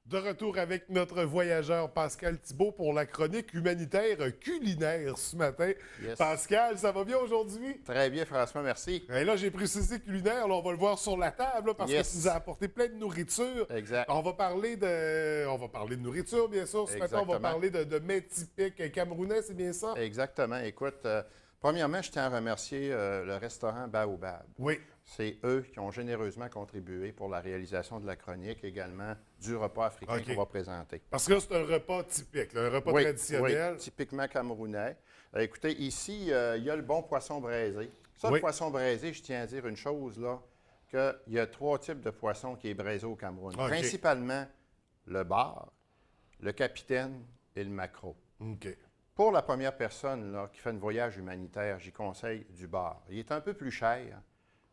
De retour avec notre voyageur Pascal Thibault pour la chronique humanitaire culinaire ce matin. Yes. Pascal, ça va bien aujourd'hui? Très bien, François, merci. Et là, j'ai précisé culinaire, là, on va le voir sur la table là, parce Yes. que tu nous as apporté plein de nourriture. Exact. On va parler de nourriture, bien sûr. Ce matin, on va Exactement. parler de mets typiques camerounais, c'est bien ça? Exactement. Écoute, premièrement, je tiens à remercier le restaurant Baobab. Oui. C'est eux qui ont généreusement contribué pour la réalisation de la chronique, également du repas africain OK. qu'on va présenter. Parce que là, c'est un repas typique, là, un repas traditionnel. Oui, typiquement camerounais. Écoutez, ici, il y a le bon poisson braisé. Ça, Oui. le poisson braisé, je tiens à dire une chose, là, qu'il y a 3 types de poissons qui est braisé au Cameroun. OK. Principalement le bar, le capitaine et le maquereau. OK. Pour la première personne là, qui fait un voyage humanitaire, j'y conseille du bar. Il est un peu plus cher,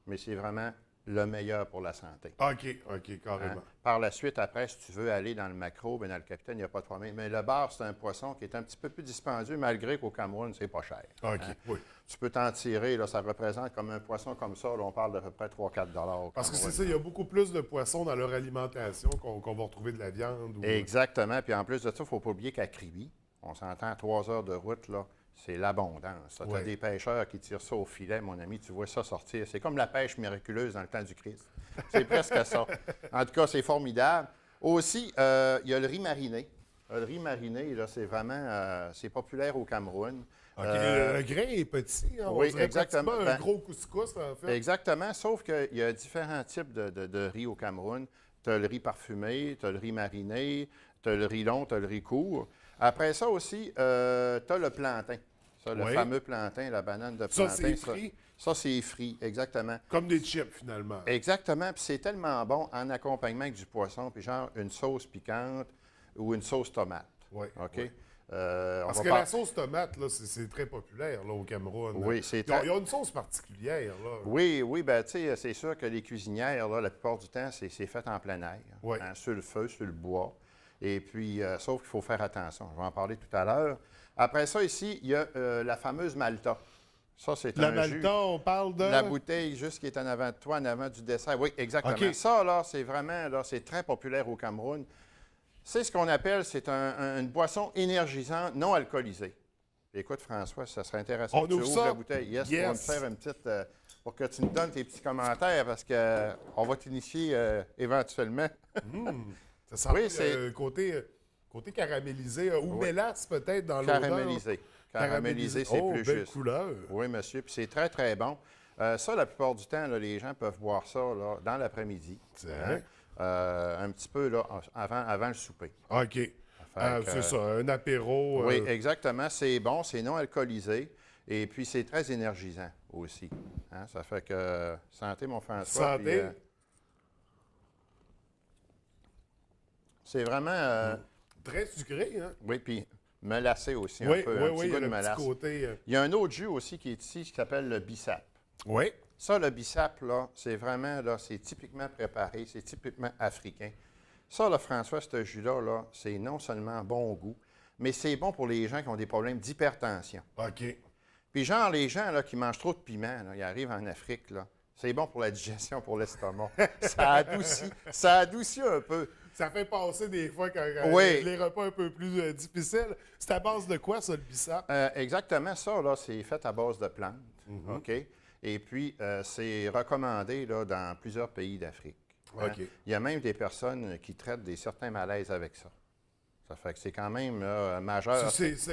mais c'est vraiment le meilleur pour la santé. OK, carrément. Hein? Par la suite, après, si tu veux aller dans le maquereau, bien, dans le capitaine, il n'y a pas de problème. Mais le bar, c'est un poisson qui est un petit peu plus dispendieux, malgré qu'au Cameroun, c'est pas cher. OK, Hein? oui. Tu peux t'en tirer, là, ça représente comme un poisson comme ça, là, on parle d'à peu près 3-4 au Parce que c'est Cameroun. ça, il y a beaucoup plus de poissons dans leur alimentation qu'on va retrouver de la viande. Ou... Exactement. Puis en plus de ça, il ne faut pas oublier qu'à Kribi, on s'entend à 3 heures de route, là, c'est l'abondance. Tu as des pêcheurs qui tirent ça au filet, mon ami, tu vois ça sortir. C'est comme la pêche miraculeuse dans le temps du Christ. C'est presque ça. En tout cas, c'est formidable. Aussi, il y a le riz mariné. Le riz mariné, là, c'est vraiment c'est populaire au Cameroun. OK, le grain est petit, hein, on oui, dirait exactement. pratiquement un gros couscous, en fait. Exactement, sauf qu'il y a différents types de riz au Cameroun. Tu as le riz parfumé, tu as le riz mariné, tu as le riz long, tu as le riz court. Après ça aussi, tu as le plantain. Ça, le fameux plantain, la banane de plantain. Ça, c'est frit? Ça, c'est frit, exactement. Comme des chips, finalement. Exactement, puis c'est tellement bon en accompagnement avec du poisson, puis genre une sauce piquante ou une sauce tomate. Oui. OK? Oui. On Parce va que par- la sauce tomate, là, c'est très populaire là, au Cameroun. Oui, c'est Ils ont, très- ils ont une sauce particulière. Là. Oui, bien, tu sais, c'est sûr que les cuisinières, là, la plupart du temps, c'est fait en plein air, Oui. hein, sur le feu, sur le bois. Et puis, sauf qu'il faut faire attention. Je vais en parler tout à l'heure. Après ça, ici, il y a la fameuse Malta. Ça, c'est La un jus. Malta, on parle de... La bouteille juste qui est en avant de toi, en avant du dessert. Oui, exactement. OK. Ça, là, c'est vraiment, là, c'est très populaire au Cameroun. C'est ce qu'on appelle, c'est une boisson énergisante non alcoolisée. Écoute, François, ça serait intéressant On que tu ouvre ouvres ça? la bouteille. Yes, Yes. on va me faire une petite... pour que tu nous donnes tes petits commentaires, parce qu'on va t'initier éventuellement. Ça sent Oui, c'est- côté caramélisé, ou Oui. mélasse peut-être dans l'odeur. Caramélisé. Caramélisé, c'est oh, plus belle juste. couleur. Oui, monsieur. Puis c'est très, très bon. Ça, la plupart du temps, là, les gens peuvent boire ça là, dans l'après-midi. Tiens. Un petit peu là, avant le souper. OK. que- C'est ça, un apéro. Oui, exactement. C'est bon, c'est non alcoolisé. Et puis, c'est très énergisant aussi. Hein? Ça fait que... Santé, mon François. Santé. Puis, c'est vraiment... Très sucré, hein? oui, puis melacé aussi un Oui, peu. oui, un petit oui, il y goût a de le petit mélasse. côté... Il y a un autre jus aussi qui est ici qui s'appelle le bissap. Oui. Ça, le bissap, là, c'est vraiment, là, c'est typiquement préparé, c'est typiquement africain. Ça, là, François, ce jus-là, là, c'est non seulement bon au goût, mais c'est bon pour les gens qui ont des problèmes d'hypertension. OK. Puis genre, les gens là, qui mangent trop de piment, là, ils arrivent en Afrique, là, c'est bon pour la digestion, pour l'estomac. Ça adoucit un peu. Ça fait passer des fois quand Oui. les repas un peu plus difficiles. C'est à base de quoi, ça, le bissap? Exactement ça, là, c'est fait à base de plantes. OK? Et puis, c'est recommandé là, dans plusieurs pays d'Afrique. Hein? OK. Il y a même des personnes qui traitent certains malaises avec ça. Ça fait que c'est quand même majeur. C'est ça,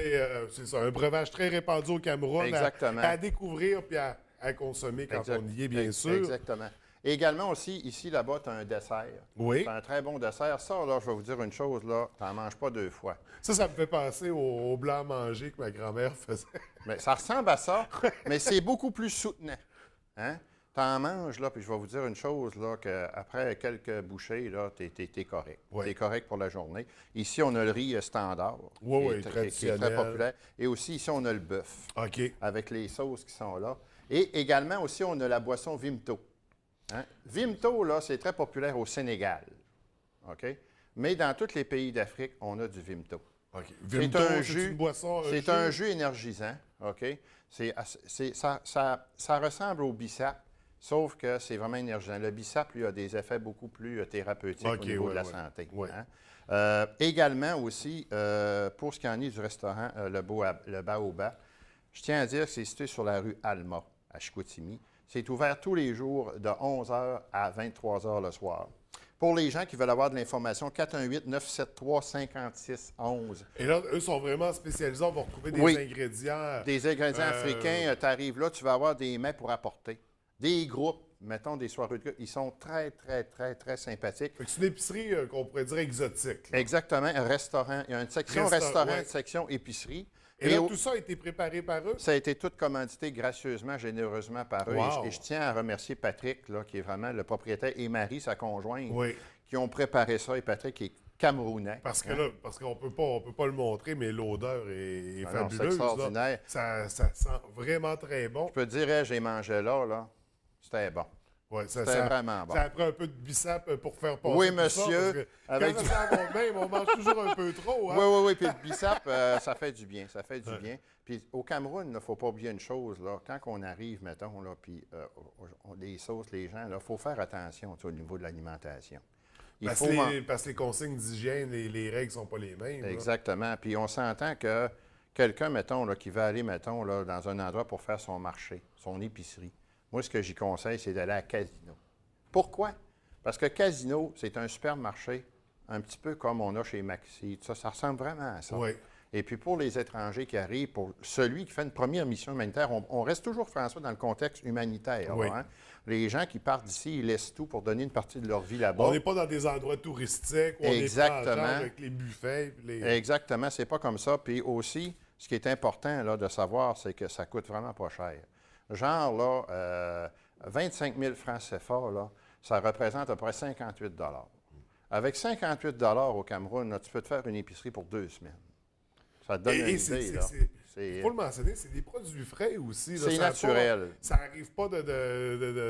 un breuvage très répandu au Cameroun Exactement. à découvrir puis à consommer quand Exact. on y est, bien sûr. Exactement. Et également aussi, ici, là-bas, tu as un dessert. Oui. C'est un très bon dessert. Ça, là, je vais vous dire une chose, là, tu n'en manges pas 2 fois. Ça me fait penser au blanc manger que ma grand-mère faisait. Mais ça ressemble à ça, mais c'est beaucoup plus soutenant. Hein? Tu en manges, là, puis je vais vous dire une chose, là, qu'après quelques bouchées, là, t'es correct. Oui. T'es correct pour la journée. Ici, on a le riz standard, Oui, qui oui, est qui est traditionnel. très populaire. Et aussi, ici, on a le bœuf, OK. avec les sauces qui sont là. Et également, aussi, on a la boisson Vimto. Hein? Vimto, là, c'est très populaire au Sénégal. OK? Mais dans tous les pays d'Afrique, on a du Vimto. OK. C'est Vimto, un c'est jus, une boisson, c'est un jus énergisant, OK? Ça ressemble au bissap, sauf que c'est vraiment énergisant. Le bissap, lui, a des effets beaucoup plus thérapeutiques OK, au niveau ouais, de la ouais. santé. Ouais. Hein? Également aussi, pour ce qui en est du restaurant le Baobab, je tiens à dire que c'est situé sur la rue Alma, à Chicoutimi. C'est ouvert tous les jours de 11 h à 23 h le soir. Pour les gens qui veulent avoir de l'information, 418-973-5611. Et là, eux sont vraiment spécialisés. On va retrouver des Oui. ingrédients. Des ingrédients africains, tu arrives là, tu vas avoir des mets pour apporter. Des groupes, mettons des soirées de gars, ils sont très, très, très, très sympathiques. Fait que c'est une épicerie qu'on pourrait dire exotique. Là. Exactement, un restaurant. Il y a une section restaurant, ouais. une section épicerie. Et là, tout ça a été préparé par eux? Ça a été tout commandité gracieusement, généreusement par eux. Wow. Et je tiens à remercier Patrick, là, qui est vraiment le propriétaire, et Marie, sa conjointe, Oui. qui ont préparé ça. Et Patrick est camerounais. Parce que là, parce qu'on peut pas le montrer, mais l'odeur est Ah non, c'est fabuleuse. extraordinaire. Ça sent vraiment très bon. Je peux te dire, j'ai mangé là, c'était bon. Ouais, C'était vraiment bon. Ça a pris un peu de bissap pour faire passer Oui, tout monsieur. Ça, Avec quand ça va bien, on mange toujours un peu trop. Hein? Oui. Puis le bissap, ça fait du bien. Ça fait du bien. Puis au Cameroun, il ne faut pas oublier une chose. Là, quand on arrive, mettons, là, puis les sauces, les gens, il faut faire attention au niveau de l'alimentation. Parce que les consignes d'hygiène, les règles ne sont pas les mêmes. Exactement. Puis on s'entend que quelqu'un, mettons, là, qui va aller, mettons, là, dans un endroit pour faire son marché, son épicerie, moi, ce que j'y conseille, c'est d'aller à Casino. Pourquoi? Parce que Casino, c'est un supermarché, un petit peu comme on a chez Maxi. Ça ressemble vraiment à ça. Oui. Et puis pour les étrangers qui arrivent, pour celui qui fait une première mission humanitaire, on reste toujours, François, dans le contexte humanitaire. Oui. Hein? Les gens qui partent d'ici, ils laissent tout pour donner une partie de leur vie là-bas. On n'est pas dans des endroits touristiques où on est pas en charge avec les buffets. Exactement, c'est pas comme ça. Puis aussi, ce qui est important là, de savoir, c'est que ça coûte vraiment pas cher. Genre, là, 25 000 francs CFA, là, ça représente à peu près 58 $. Avec 58 $ au Cameroun, là, tu peux te faire une épicerie pour 2 semaines. Ça te donne une idée, là. Il faut le mentionner, c'est des produits frais aussi. C'est naturel. Ça n'arrive pas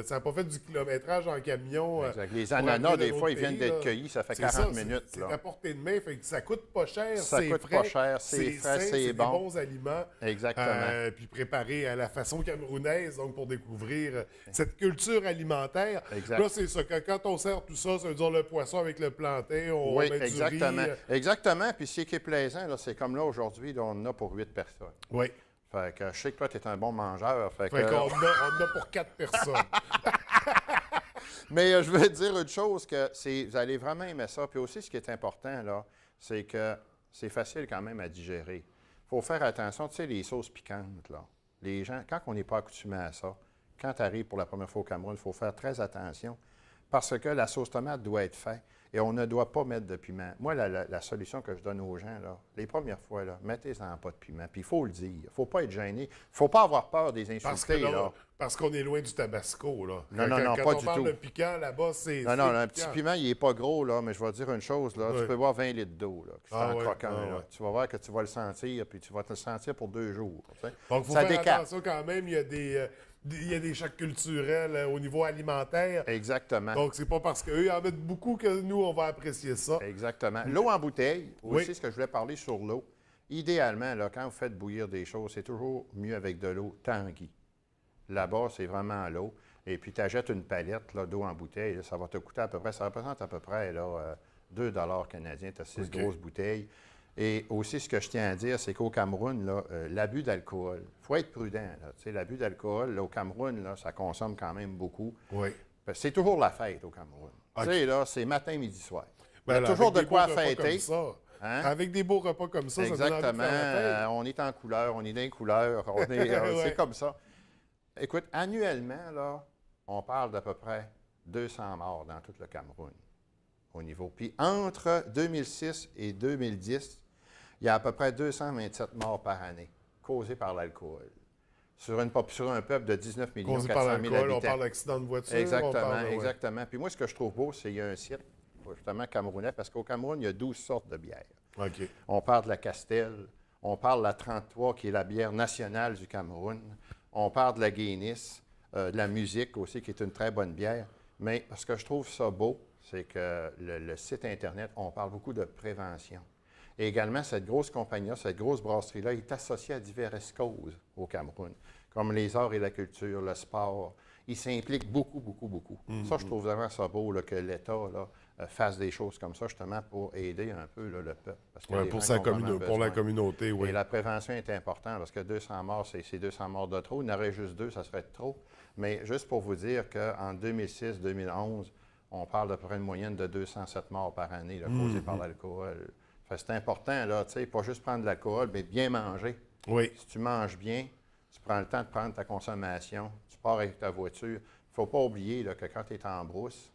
ça n'a pas fait du kilométrage en camion. Exact. Les ananas, des fois, ils viennent d'être cueillis, ça fait 40 minutes. C'est à portée de main, fait que ça coûte pas cher. Ça coûte frais, pas cher, c'est frais, c'est bon. des bons aliments. Exactement. Puis préparés à la façon camerounaise, donc pour découvrir cette culture alimentaire. Exact. Là, c'est ça. Quand on sert tout ça, ça veut dire le poisson avec le plantain, on met exactement. du riz. Exactement. Puis ce qui est plaisant, c'est comme là, aujourd'hui, on en a pour 8 personnes. Oui. Fait que je sais que toi, tu es un bon mangeur. Fait qu'on en a pour 4 personnes. Mais je veux te dire une chose, que vous allez vraiment aimer ça. Puis aussi, ce qui est important, là, c'est que c'est facile quand même à digérer. Il faut faire attention, tu sais, les sauces piquantes, là. Les gens, quand on n'est pas accoutumé à ça, quand tu arrives pour la première fois au Cameroun, il faut faire très attention parce que la sauce tomate doit être faite et on ne doit pas mettre de piment. Moi, la solution que je donne aux gens, là, les premières fois, là, mettez-en pas de piment. Puis il faut le dire. Il ne faut pas être gêné. Il ne faut pas avoir peur des insultés. Parce qu'on est loin du tabasco. Là. Non, quand pas on du parle tout. de piquant, là-bas, c'est. Non, un petit piment, il n'est pas gros, là, mais je vais te dire une chose. Là, tu peux boire 20 litres d'eau, là, qui en croquant. Là. Tu vas voir que tu vas le sentir, puis tu vas te le sentir pour 2 jours. Donc, il faut faire attention quand même. Il y a des chocs culturels au niveau alimentaire. Exactement. Donc, c'est pas parce qu'eux en mettent beaucoup que nous, on va apprécier ça. Exactement. L'eau en bouteille, aussi, ce que je voulais parler sur l'eau. Idéalement, là, quand vous faites bouillir des choses, c'est toujours mieux avec de l'eau tanguy. Là-bas, c'est vraiment l'eau. Et puis, tu achètes une palette d'eau en bouteille. Là, ça va te coûter à peu près, ça représente à peu près là, 2 $ canadiens. Tu as 6 grosses bouteilles. Et aussi, ce que je tiens à dire, c'est qu'au Cameroun, l'abus d'alcool, il faut être prudent. L'abus d'alcool, là, au Cameroun, là, ça consomme quand même beaucoup. Oui. C'est toujours la fête au Cameroun. Okay. Tu sais, là, c'est matin, midi, soir. Ben, il y a toujours de quoi fêter. Hein? Avec des beaux repas comme ça, exactement. Ça donne envie de faire la fête. On est en couleur, on est dans les couleurs, c'est comme ça. Écoute, annuellement, là, on parle d'à peu près 200 morts dans tout le Cameroun au niveau. Puis entre 2006 et 2010, il y a à peu près 227 morts par année causés par l'alcool. Sur un peuple de 19 millions 400 000 habitants. On parle d'accident de voiture. Exactement. Puis moi, ce que je trouve beau, c'est qu'il y a un site, justement, camerounais, parce qu'au Cameroun, il y a 12 sortes de bières. Okay. On parle de la Castel, on parle de la 33, qui est la bière nationale du Cameroun. On parle de la Guinness, de la musique aussi, qui est une très bonne bière. Mais ce que je trouve ça beau, c'est que le site Internet, on parle beaucoup de prévention. Et également, cette grosse compagnie-là, cette grosse brasserie-là est associée à diverses causes au Cameroun, comme les arts et la culture, le sport. Ils s'impliquent beaucoup, beaucoup, beaucoup. Ça, je trouve vraiment ça beau là, que l'État fasse des choses comme ça, justement, pour aider un peu là, le peuple. Parce que les pour, gens qui ont vraiment pour la besoin. communauté, oui. Et la prévention est importante, parce que 200 morts, c'est 200 morts de trop. Il y en aurait juste 2, ça serait de trop. Mais juste pour vous dire qu'en 2006-2011, on parle d'à peu près une moyenne de 207 morts par année là, causées par l'alcool. C'est important, là, tu sais, pas juste prendre de l'alcool, mais bien manger. Oui. Si tu manges bien, tu prends le temps de prendre ta consommation, tu pars avec ta voiture. Il ne faut pas oublier là, que quand tu es en brousse,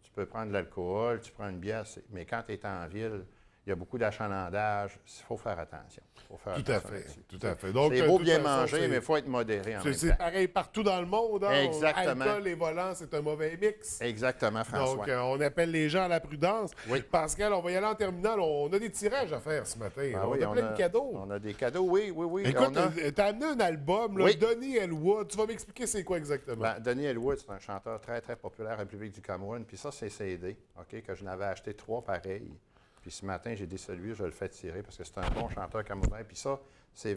tu peux prendre de l'alcool, tu prends une bière, mais quand tu es en ville, il y a beaucoup d'achalandage. Il faut faire attention. Tout à fait. C'est Donc, beau de bien toute façon, manger, mais il faut être modéré en même c'est temps. pareil partout dans le monde. Hein? Exactement. Alcool et volant, c'est un mauvais mix. Exactement, François. Donc, on appelle les gens à la prudence. Oui. Pascal, on va y aller en terminale. On a des tirages à faire ce matin. Ah on oui, a plein de cadeaux. On a des cadeaux, oui. Écoute, tu as amené un album, là, Oui. Donny Elwood. Tu vas m'expliquer c'est quoi exactement? Ben, Donny Elwood, c'est un chanteur très, très populaire en République du Cameroun. Puis ça, c'est CD, OK, que je n'avais acheté 3 pareils. Puis ce matin, j'ai dit celui, je le fais tirer parce que c'est un bon chanteur camerounais. Puis ça, ça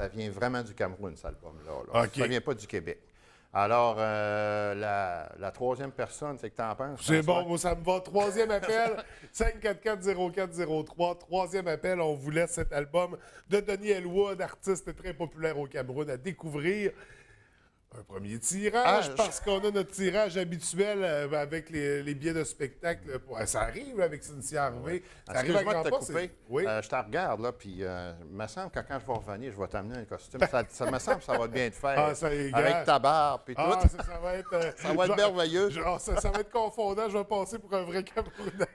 vient vraiment du Cameroun, cet album-là. OK. Ça ne vient pas du Québec. Alors, la troisième personne, c'est que tu en penses? C'est François? bon, moi, ça me va. Troisième appel, 544-0403. Troisième appel, on vous laisse cet album de Donny Elwood, artiste très populaire au Cameroun, à découvrir. Un premier tirage, parce qu'on a notre tirage habituel avec les billets de spectacle. Ça arrive là, avec Cynthia Harvey. Ça arrive à Excuse-moi grand de te pas. couper. Oui. Je te regarde, là, puis il me semble que quand je vais revenir, je vais t'amener un costume. Ça me semble que ça va bien te faire. Ah, ça y est, avec ta barbe, puis tout. Ça va être... Ça va être merveilleux. Ça va être confondant. Je vais passer pour un vrai Camerounais.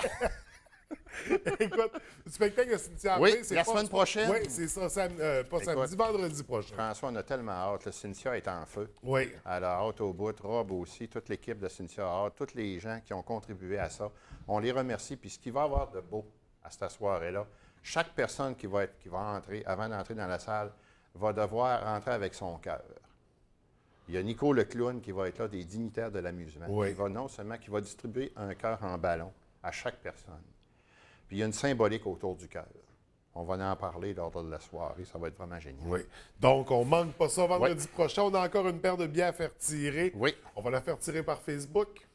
Écoute, le spectacle de Cynthia Harvey, Oui, la semaine prochaine. Oui, c'est ça. Pas samedi, vendredi prochain. François, on a tellement hâte. Le Cynthia est en feu. Oui. Elle a hâte au bout. Rob aussi, toute l'équipe de Cynthia a hâte, tous les gens qui ont contribué à ça. On les remercie. Puis ce qu'il va y avoir de beau à cette soirée-là, chaque personne qui va entrer, avant d'entrer dans la salle, va devoir entrer avec son cœur. Il y a Nico le clown qui va être là, des dignitaires de l'amusement. Oui. Qui va distribuer un cœur en ballon à chaque personne. Puis il y a une symbolique autour du cœur. On va en parler lors de la soirée. Ça va être vraiment génial. Oui. Donc, on ne manque pas ça vendredi prochain. On a encore une paire de billets à faire tirer. Oui. On va la faire tirer par Facebook.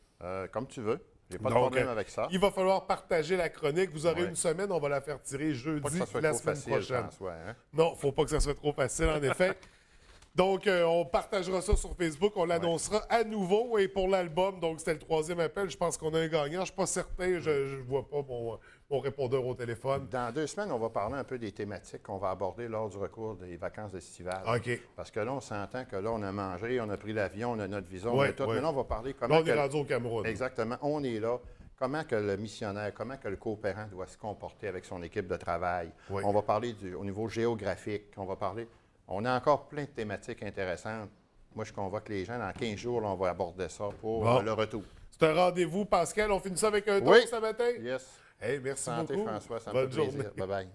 Comme tu veux. J'ai pas de Donc, problème avec ça. Il va falloir partager la chronique. Vous aurez Oui. une semaine. On va la faire tirer Pas jeudi que ça soit la trop semaine facile, prochaine. François, hein? Non, il ne faut pas que ça soit trop facile, en effet. Donc, on partagera ça sur Facebook. On l'annoncera à nouveau. Et pour l'album, donc c'était le troisième appel. Je pense qu'on a un gagnant. Je ne suis pas certain. Je ne vois pas mon répondeur au téléphone. Dans 2 semaines, on va parler un peu des thématiques qu'on va aborder lors du recours des vacances estivales. OK. Parce que là, on s'entend que là, on a mangé, on a pris l'avion, on a notre visa, on Ouais, a tout. ouais. Mais là, on va parler comment... Là, on est rendu au Cameroun. Exactement. On est là. Comment que le missionnaire, comment que le coopérant doit se comporter avec son équipe de travail. Oui. On va parler au niveau géographique. On a encore plein de thématiques intéressantes. Moi, je convoque les gens. Dans 15 jours, là, on va aborder ça pour le retour. C'est un rendez-vous, Pascal. On finit ça avec un tour Oui. ce matin? Yes. Hey, merci Santé, beaucoup. François. Ça me Bonne fait plaisir. journée. Bye-bye.